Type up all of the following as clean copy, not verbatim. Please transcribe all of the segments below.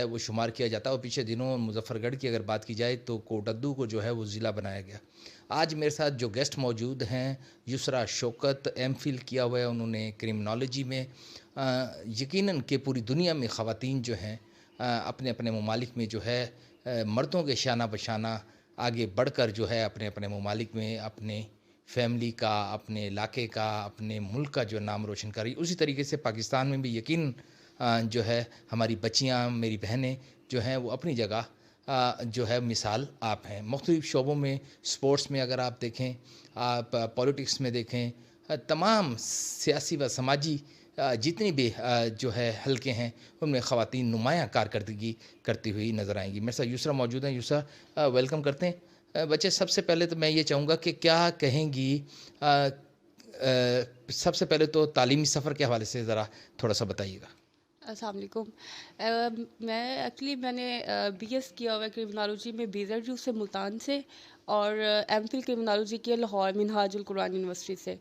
وہ شمار کیا جاتا ہے، اور پیچھے دنوں مظفر گڑھ کی اگر بات کی جائے تو کوٹدو کو جو ہے وہ ضلع بنایا گیا۔ آج میرے ساتھ جو گیسٹ موجود ہیں، یسریٰ شوکت، ایم فل کیا ہوا ہے انہوں نے کرمنالوجی میں۔ یقیناً کہ پوری دنیا میں خواتین جو ہیں اپنے اپنے ممالک میں جو ہے مردوں کے شانہ بشانہ آگے بڑھ کر جو ہے اپنے اپنے ممالک میں اپنے فیملی کا، اپنے علاقے کا، اپنے ملک کا جو نام روشن کر رہی۔ اسی طریقے سے پاکستان میں بھی یقیناً جو ہے ہماری بچیاں، میری بہنیں جو ہیں وہ اپنی جگہ جو ہے مثال آپ ہیں مختلف شعبوں میں۔ سپورٹس میں اگر آپ دیکھیں، آپ پولیٹکس میں دیکھیں، تمام سیاسی و سماجی جتنی بھی جو ہے حلقے ہیں ان میں خواتین نمایاں کارکردگی کرتی ہوئی نظر آئیں گی۔ میرے ساتھ یسریٰ موجود ہیں۔ یسریٰ ویلکم کرتے ہیں۔ بچے، سب سے پہلے تو میں یہ چاہوں گا کہ کیا کہیں گی، سب سے پہلے تو تعلیمی سفر کے حوالے سے ذرا تھوڑا سا بتائیے گا۔ السلام علیکم۔ میں نے بی ایس کیا ہوا ہے کرمنالوجی میں BZU سے، ملتان سے، اور ایم فل کرمنالوجی کیا لاہور منہاج القرآن یونیورسٹی سے۔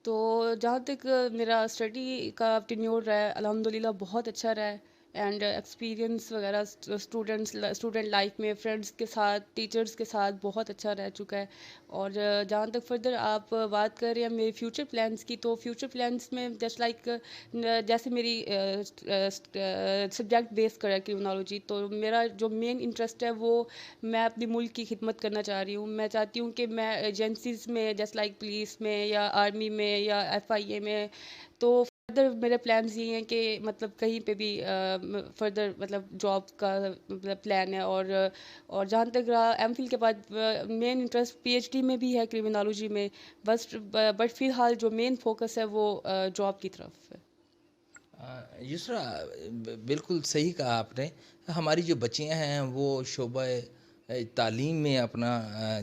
تو جہاں تک میرا اسٹڈی کا ٹینیور رہا ہے، الحمدللہ بہت اچھا رہا ہے، اینڈ ایکسپیرینس وغیرہ اسٹوڈنٹ لائف میں فرینڈس کے ساتھ، ٹیچرس کے ساتھ بہت اچھا رہ چکا ہے۔ اور جہاں تک فردر آپ بات کر رہے ہیں میرے فیوچر پلانس کی، تو فیوچر پلانس میں جیسے میری سبجیکٹ بیس کرا ہے کرمنالوجی، تو میرا جو مین انٹرسٹ ہے وہ میں اپنی ملک کی خدمت کرنا چاہ رہی ہوں۔ میں چاہتی ہوں کہ میں ایجنسیز میں، جیسے لائک پولیس میں یا آرمی میں یا FIA میں، تو فردر میرے پلانز یہ ہیں کہ مطلب کہیں پہ بھی فردر مطلب جاب کا مطلب پلان ہے۔ اور جہاں تک رہا ایم فل کے بعد، مین انٹرسٹ PhD میں بھی ہے کرمنالوجی میں، بٹ فی الحال جو مین فوکس ہے وہ جاب کی طرف ہے۔ یسریٰ، بالکل صحیح کہا آپ نے۔ ہماری جو بچیاں ہیں وہ شعبہ تعلیم میں اپنا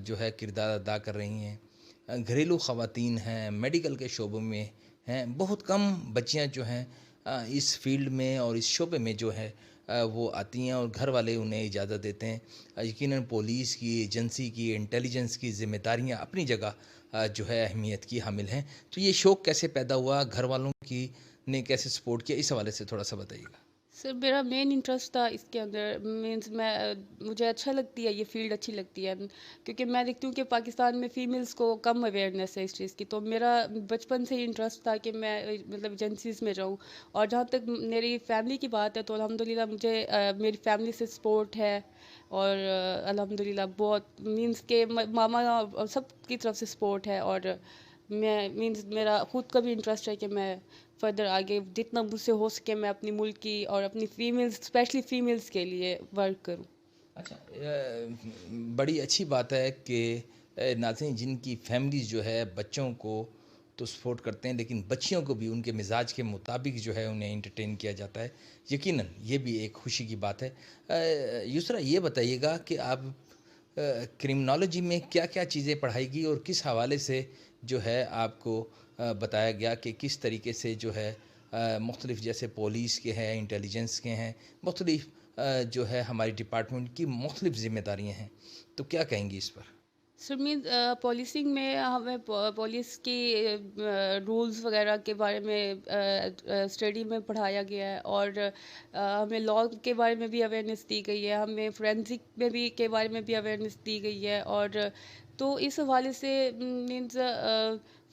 جو ہے کردار ادا کر رہی ہیں۔ گھریلو خواتین ہیں، میڈیکل کے شعبوں میں ہیں، بہت کم بچیاں جو ہیں اس فیلڈ میں اور اس شعبے میں جو ہے وہ آتی ہیں، اور گھر والے انہیں اجازت دیتے ہیں۔ یقیناً پولیس کی، ایجنسی کی، انٹیلیجنس کی ذمہ داریاں اپنی جگہ جو ہے اہمیت کی حامل ہیں۔ تو یہ شوق کیسے پیدا ہوا، گھر والوں کی نے کیسے سپورٹ کیا، اس حوالے سے تھوڑا سا بتائیے گا۔ سر میرا مین انٹرسٹ تھا اس کے اندر، مینس مجھے اچھا لگتی ہے یہ فیلڈ، اچھی لگتی ہے، کیونکہ میں دیکھتی ہوں کہ پاکستان میں فیمیلز کو کم اویئرنیس ہے اس چیز کی۔ تو میرا بچپن سے ہی انٹرسٹ تھا کہ میں مطلب ایجنسیز میں جاؤں۔ اور جہاں تک میری فیملی کی بات ہے تو الحمدللہ مجھے میری فیملی سے سپورٹ ہے، اور الحمدللہ بہت مینس کہ ماما اور سب کی طرف سے سپورٹ ہے۔ اور میں مینس میرا خود کا بھی انٹرسٹ ہے کہ میں فردر آگے جتنا مجھ سے ہو سکے میں اپنی ملک کی اور اپنی فیمیلز، اسپیشلی فیمیلز کے لیے ورک کروں۔ اچھا، بڑی اچھی بات ہے کہ ناظرین جن کی فیملیز جو ہے بچوں کو تو سپورٹ کرتے ہیں، لیکن بچیوں کو بھی ان کے مزاج کے مطابق جو ہے انہیں انٹرٹین کیا جاتا ہے، یقیناً یہ بھی ایک خوشی کی بات ہے۔ یسریٰ، یہ بتائیے گا کہ آپ کرمنالوجی میں کیا کیا چیزیں پڑھائی گی، اور کس حوالے سے جو ہے آپ کو بتایا گیا کہ کس طریقے سے جو ہے مختلف، جیسے پولیس کے ہیں، انٹیلیجنس کے ہیں، مختلف جو ہے ہماری ڈپارٹمنٹ کی مختلف ذمہ داریاں ہیں، تو کیا کہیں گی اس پر؟ سر مینس پولیسنگ میں ہمیں پولیس کی رولز وغیرہ کے بارے میں اسٹڈی میں پڑھایا گیا ہے، اور ہمیں لاء کے بارے میں بھی اویئرنیس دی گئی ہے، ہمیں فورینزک میں بھی کے بارے میں بھی اویئرنیس دی گئی ہے۔ اور تو اس حوالے سے مینس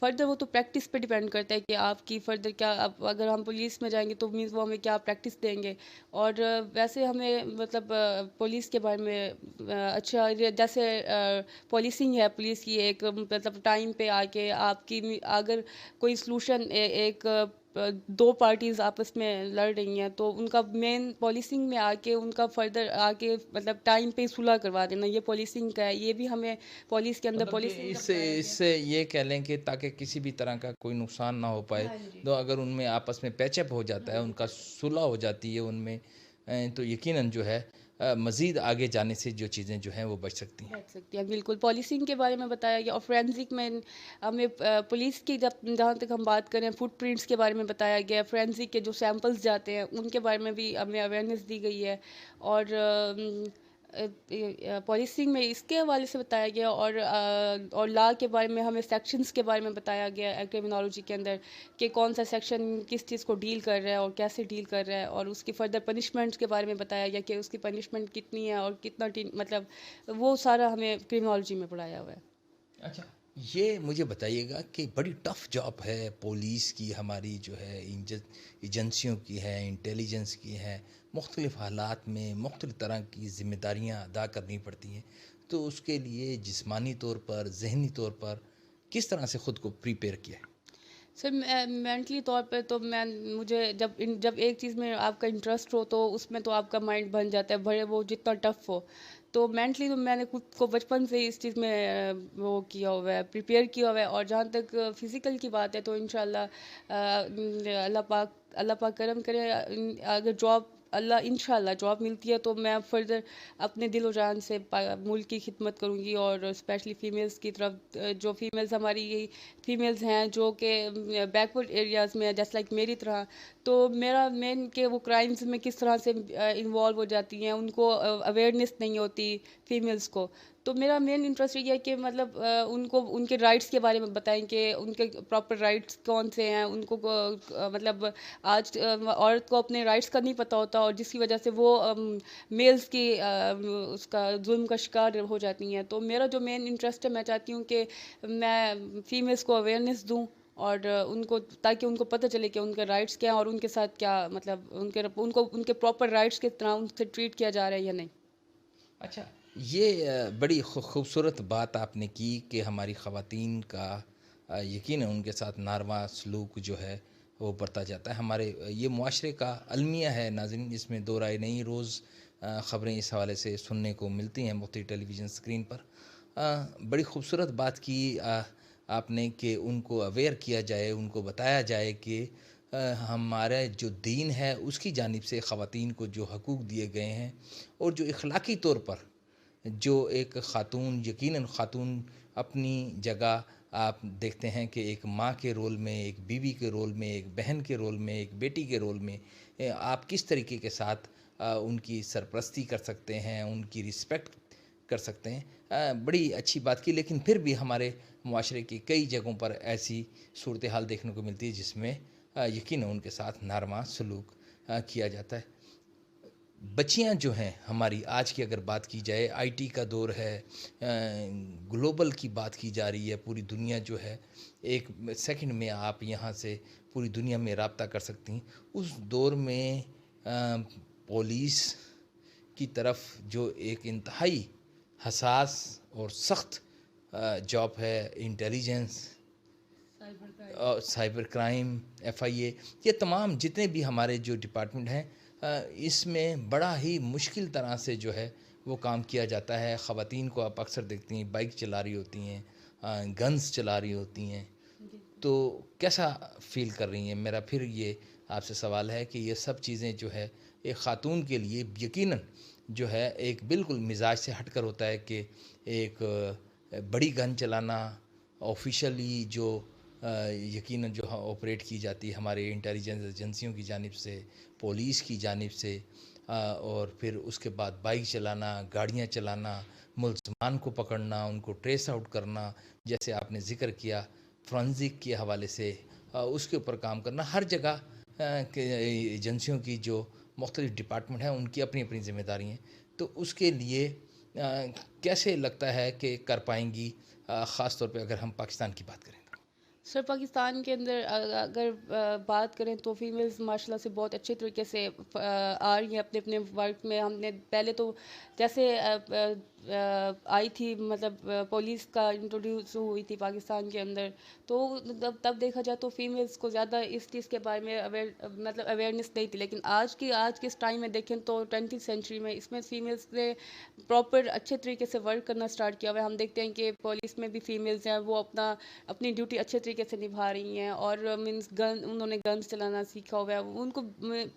فردر وہ تو پریکٹس پہ ڈیپینڈ کرتا ہے کہ آپ کی فردر کیا، اب اگر ہم پولیس میں جائیں گے تو مینس وہ ہمیں کیا پریکٹس دیں گے۔ اور ویسے ہمیں مطلب پولیس کے بارے میں اچھا، جیسے پولیسنگ ہے، پولیس کی ایک مطلب ٹائم پہ آ کے آپ کی اگر کوئی سلوشن ایک دو پارٹیز آپس میں لڑ رہی ہیں تو ان کا مین پولیسنگ میں آ کے ان کا فردر آ کے مطلب ٹائم پہ صلح کروا دینا، یہ پولیسنگ کا ہے۔ یہ بھی ہمیں پولیس کے اندر مطلب کہ پولیسنگ کا اس بتایا اس گیا۔ سے یہ کہہ لیں کہ تاکہ کسی بھی طرح کا کوئی نقصان نہ ہو پائے، ہاں جی، تو اگر ان میں آپس میں پیچ اپ ہو جاتا ہے، ان کا صلح ہو جاتی ہے ان میں، تو یقیناً جو ہے مزید آگے جانے سے جو چیزیں جو ہیں وہ بچ سکتی ہیں۔ بچ سکتی ہیں، بالکل پالیسنگ کے بارے میں بتایا گیا۔ اور فورینزک میں ہمیں پولیس کی جہاں تک ہم بات کریں فٹ پرنٹس کے بارے میں بتایا گیا ہے، فورینزک کے جو سیمپلز جاتے ہیں ان کے بارے میں بھی ہمیں اویئرنیس دی گئی ہے۔ اور پالیسنگ میں اس کے حوالے سے بتایا گیا، اور لا کے بارے میں ہمیں سیکشنز کے بارے میں بتایا گیا کرمنالوجی کے اندر، کہ کون سا سیکشن کس چیز کو ڈیل کر رہا ہے اور کیسے ڈیل کر رہا ہے، اور اس کی فردر پنشمنٹ کے بارے میں بتایا گیا کہ اس کی پنشمنٹ کتنی ہے اور کتنا مطلب وہ سارا ہمیں کرمنالوجی میں پڑھایا ہوا ہے۔ اچھا، یہ مجھے بتائیے گا کہ بڑی ٹف جاب ہے پولیس کی، ہماری جو ہے ایجنسیوں کی ہے، انٹیلیجنس کی ہے، مختلف حالات میں مختلف طرح کی ذمہ داریاں ادا کرنی پڑتی ہیں، تو اس کے لیے جسمانی طور پر، ذہنی طور پر کس طرح سے خود کو پریپیئر کیا ہے؟ سر مینٹلی طور پہ تو مجھے جب ایک چیز میں آپ کا انٹرسٹ ہو تو اس میں تو آپ کا مائنڈ بن جاتا ہے، بڑے وہ جتنا ٹف ہو، تو مینٹلی تو میں نے خود کو بچپن سے ہی اس چیز میں وہ کیا ہوا ہے، پریپیئر کیا ہوا ہے۔ اور جہاں تک فزیکل کی بات ہے تو انشاءاللہ اللہ پاک کرم کرے، اگر جاب انشاءاللہ جاب ملتی ہے تو میں فردر اپنے دل و جان سے ملک کی خدمت کروں گی، اور اسپیشلی فیمیلز کی طرف، جو فیمیلز ہماری فیمیلز ہیں جو کہ بیکورڈ ایریاز میں، جیسے لائک میری طرح، تو میرا مین کہ وہ کرائمز میں کس طرح سے انوالو ہو جاتی ہیں، ان کو اویئرنیس نہیں ہوتی فیمیلز کو، تو میرا مین انٹرسٹ یہ ہے کہ مطلب ان کو ان کے رائٹس کے بارے میں بتائیں کہ ان کے پراپر رائٹس کون سے ہیں، ان کو مطلب آج عورت کو اپنے رائٹس کا نہیں پتہ ہوتا، اور جس کی وجہ سے وہ میلز کی اس کا ظلم کا شکار ہو جاتی ہیں۔ تو میرا جو مین انٹرسٹ ہے، میں چاہتی ہوں کہ میں فیمیلز کو اویئرنیس دوں، اور ان کو تاکہ ان کو پتہ چلے کہ ان کے رائٹس کیا ہیں اور ان کے ساتھ کیا مطلب ان کے پراپر رائٹس کس طرح ان سے ٹریٹ کیا جا رہا ہے یا نہیں۔ اچھا، یہ بڑی خوبصورت بات آپ نے کی کہ ہماری خواتین کا یقیناً ان کے ساتھ ناروا سلوک جو ہے وہ برتا جاتا ہے، ہمارے یہ معاشرے کا المیہ ہے ناظرین، اس میں دو رائے نہیں، روز خبریں اس حوالے سے سننے کو ملتی ہیں مختلف ٹیلی ویژن اسکرین پر۔ بڑی خوبصورت بات کی آپ نے کہ ان کو اویئر کیا جائے، ان کو بتایا جائے کہ ہمارا جو دین ہے اس کی جانب سے خواتین کو جو حقوق دیے گئے ہیں، اور جو اخلاقی طور پر جو ایک خاتون، یقیناً خاتون اپنی جگہ آپ دیکھتے ہیں کہ ایک ماں کے رول میں، ایک بیوی کے رول میں، ایک بہن کے رول میں، ایک بیٹی کے رول میں آپ کس طریقے کے ساتھ ان کی سرپرستی کر سکتے ہیں، ان کی رسپیکٹ کر سکتے ہیں، بڑی اچھی بات کی۔ لیکن پھر بھی ہمارے معاشرے کی کئی جگہوں پر ایسی صورتحال دیکھنے کو ملتی ہے جس میں یقیناً ان کے ساتھ ناروا سلوک کیا جاتا ہے۔ بچیاں جو ہیں ہماری، آج کی اگر بات کی جائے، آئی ٹی کا دور ہے، گلوبل کی بات کی جا رہی ہے، پوری دنیا جو ہے ایک سیکنڈ میں آپ یہاں سے پوری دنیا میں رابطہ کر سکتی ہیں، اس دور میں پولیس کی طرف جو ایک انتہائی حساس اور سخت جاب ہے، انٹیلیجنس، سائبر کرائم، ایف آئی اے، یہ تمام جتنے بھی ہمارے جو ڈپارٹمنٹ ہیں، اس میں بڑا ہی مشکل طرح سے جو ہے وہ کام کیا جاتا ہے۔ خواتین کو آپ اکثر دیکھتی ہیں بائک چلا رہی ہوتی ہیں، گنز چلا رہی ہوتی ہیں، تو کیسا فیل کر رہی ہیں؟ میرا پھر یہ آپ سے سوال ہے کہ یہ سب چیزیں جو ہے ایک خاتون کے لیے یقیناً جو ہے ایک بالکل مزاج سے ہٹ کر ہوتا ہے کہ ایک بڑی گن چلانا آفیشلی جو یقیناً جو آپریٹ کی جاتی ہے ہمارے انٹیلیجنس ایجنسیوں کی جانب سے، پولیس کی جانب سے، اور پھر اس کے بعد بائک چلانا، گاڑیاں چلانا، ملزمان کو پکڑنا، ان کو ٹریس آؤٹ کرنا، جیسے آپ نے ذکر کیا فرانزک کے حوالے سے اس کے اوپر کام کرنا، ہر جگہ کے ایجنسیوں کی جو مختلف ڈپارٹمنٹ ہیں ان کی اپنی اپنی ذمہ داری ہیں، تو اس کے لیے کیسے لگتا ہے کہ کر پائیں گی، خاص طور پہ اگر ہم پاکستان کی بات کریں؟ سر پاکستان کے اندر اگر بات کریں تو فیمیلز ماشاء اللہ سے بہت اچھے طریقے سے آ رہی ہیں اپنے اپنے ورک میں۔ ہم نے پہلے تو جیسے آئی تھی، مطلب پولیس کا انٹروڈیوس ہوئی تھی پاکستان کے اندر، تو تب دیکھا جائے تو فیمیلز کو زیادہ اس چیز کے بارے میں مطلب اویئرنیس نہیں تھی، لیکن آج کے اس ٹائم میں دیکھیں تو 20 سینچری میں اس میں فیمیلز نے پراپر اچھے طریقے سے ورک کرنا اسٹارٹ کیا ہوا ہے۔ ہم دیکھتے ہیں کہ پولیس میں بھی فیمیلز ہیں، وہ اپنی ڈیوٹی اچھے طریقے سے نبھا رہی ہیں، اور مینس انہوں نے گنز چلانا سیکھا ہوا ہے، ان کو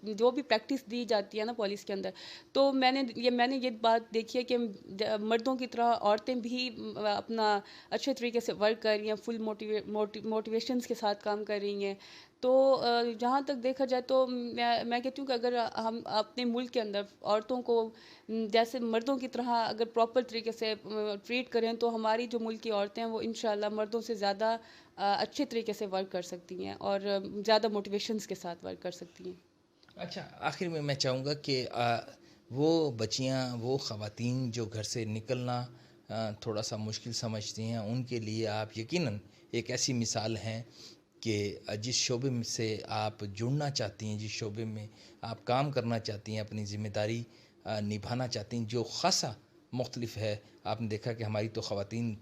جو بھی پریکٹس دی جاتی ہے نا پولیس کے اندر، تو میں نے یہ بات دیکھی ہے کہ مردوں کی طرح عورتیں بھی اپنا اچھے طریقے سے ورک کر رہی ہیں، فل موٹیویشنز کے ساتھ کام کر رہی ہیں، تو جہاں تک دیکھا جائے تو میں کہتی ہوں کہ اگر ہم اپنے ملک کے اندر عورتوں کو جیسے مردوں کی طرح اگر پراپر طریقے سے ٹریٹ کریں تو ہماری جو ملک کی عورتیں ہیں وہ انشاءاللہ مردوں سے زیادہ اچھے طریقے سے ورک کر سکتی ہیں اور زیادہ موٹیویشنز کے ساتھ ورک کر سکتی ہیں. اچھا، آخر میں چاہوں گا کہ وہ بچیاں، وہ خواتین جو گھر سے نکلنا تھوڑا سا مشکل سمجھتی ہیں، ان کے لیے آپ یقیناً ایک ایسی مثال ہیں کہ جس شعبے میں سے آپ جڑنا چاہتی ہیں، جس شعبے میں آپ کام کرنا چاہتی ہیں، اپنی ذمہ داری نبھانا چاہتی ہیں، جو خاصا مختلف ہے. آپ نے دیکھا کہ ہماری تو خواتین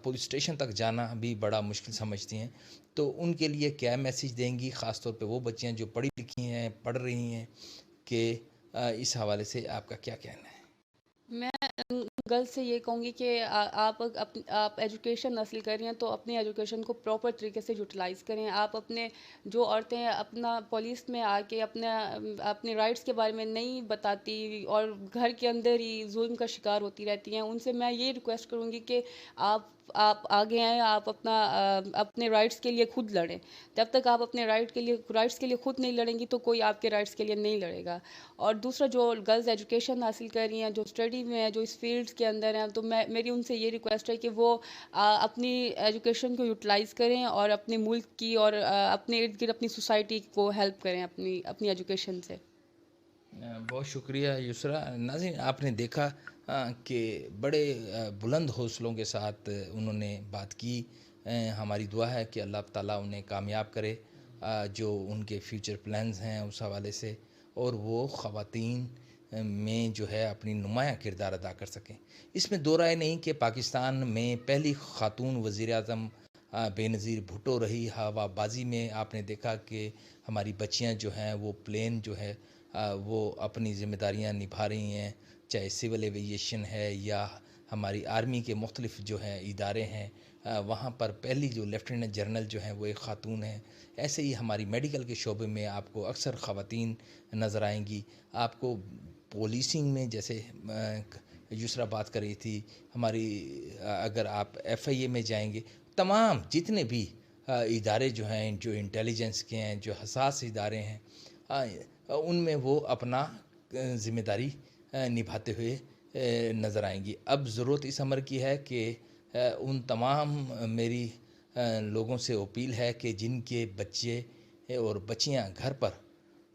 پولیس اسٹیشن تک جانا بھی بڑا مشکل سمجھتی ہیں. تو ان کے لیے کیا میسیج دیں گی، خاص طور پہ وہ بچیاں جو پڑھی لکھی ہیں، پڑھ رہی ہیں، کہ اس حوالے سے آپ کا کیا کہنا ہے؟ میں گرلز سے یہ کہوں گی کہ آپ ایجوکیشن حاصل کر رہی ہیں تو اپنی ایجوکیشن کو پراپر طریقے سے یوٹیلائز کریں. آپ اپنے جو عورتیں اپنا پولیس میں آ کے اپنے رائٹس کے بارے میں نہیں بتاتی اور گھر کے اندر ہی ظلم کا شکار ہوتی رہتی ہیں، ان سے میں یہ ریکویسٹ کروں گی کہ آپ آگے آئیں، آپ اپنے رائٹس کے لیے خود لڑیں. جب تک آپ اپنے رائٹس کے لیے خود نہیں لڑیں گی تو کوئی آپ کے رائٹس کے لیے نہیں لڑے گا. اور دوسرا، جو گرلز ایجوکیشن حاصل کر رہی ہیں، جو اسٹڈی میں ہیں، جو اس فیلڈس کے اندر ہیں، تو میری ان سے یہ ریکویسٹ ہے کہ وہ اپنی ایجوکیشن کو یوٹیلائز کریں اور اپنے ملک کی اور اپنے ارد گرد اپنی سوسائٹی کو ہیلپ کریں اپنی ایجوکیشن سے. بہت شکریہ یسریٰ. ناظرین، آپ نے دیکھا کہ بڑے بلند حوصلوں کے ساتھ انہوں نے بات کی. ہماری دعا ہے کہ اللہ تعالیٰ انہیں کامیاب کرے جو ان کے فیوچر پلانز ہیں اس حوالے سے، اور وہ خواتین میں جو ہے اپنی نمایاں کردار ادا کر سکیں. اس میں دو رائے نہیں کہ پاکستان میں پہلی خاتون وزیر اعظم بے نظیر بھٹو رہی. ہوا بازی میں آپ نے دیکھا کہ ہماری بچیاں جو ہیں وہ پلین جو ہے وہ اپنی ذمہ داریاں نبھا رہی ہیں، چاہے سول ایوییشن ہے یا ہماری آرمی کے مختلف جو ہیں ادارے ہیں، وہاں پر پہلی جو لیفٹیننٹ جنرل جو ہیں وہ ایک خاتون ہیں. ایسے ہی ہماری میڈیکل کے شعبے میں آپ کو اکثر خواتین نظر آئیں گی. آپ کو پولیسنگ میں، جیسے یسریٰ بات کر رہی تھی، ہماری اگر آپ ایف آئی اے میں جائیں گے، تمام جتنے بھی ادارے جو ہیں، جو انٹیلیجنس کے ہیں، جو حساس ادارے ہیں، ان میں وہ اپنا ذمہ داری نبھاتے ہوئے نظر آئیں گی. اب ضرورت اس امر کی ہے کہ ان تمام میری لوگوں سے اپیل ہے کہ جن کے بچے اور بچیاں گھر پر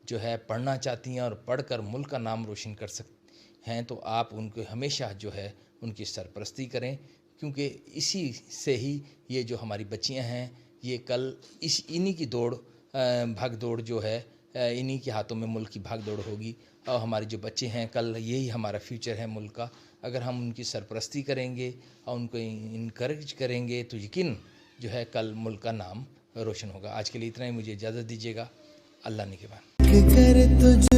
جو ہے پڑھنا چاہتی ہیں اور پڑھ کر ملک کا نام روشن کر سکتے ہیں، تو آپ ان کو ہمیشہ جو ہے ان کی سرپرستی کریں، کیونکہ اسی سے ہی یہ جو ہماری بچیاں ہیں یہ کل انہی کی بھاگ دوڑ جو ہے، انہی کے ہاتھوں میں ملک کی بھاگ دوڑ ہوگی. اور ہمارے جو بچے ہیں کل یہی ہمارا فیوچر ہے ملک کا. اگر ہم ان کی سرپرستی کریں گے اور ان کو انکریج کریں گے تو یقین جو ہے کل ملک کا نام روشن ہوگا. آج کے لیے اتنا ہی. مجھے اجازت دیجیے گا. اللہ نگہبان.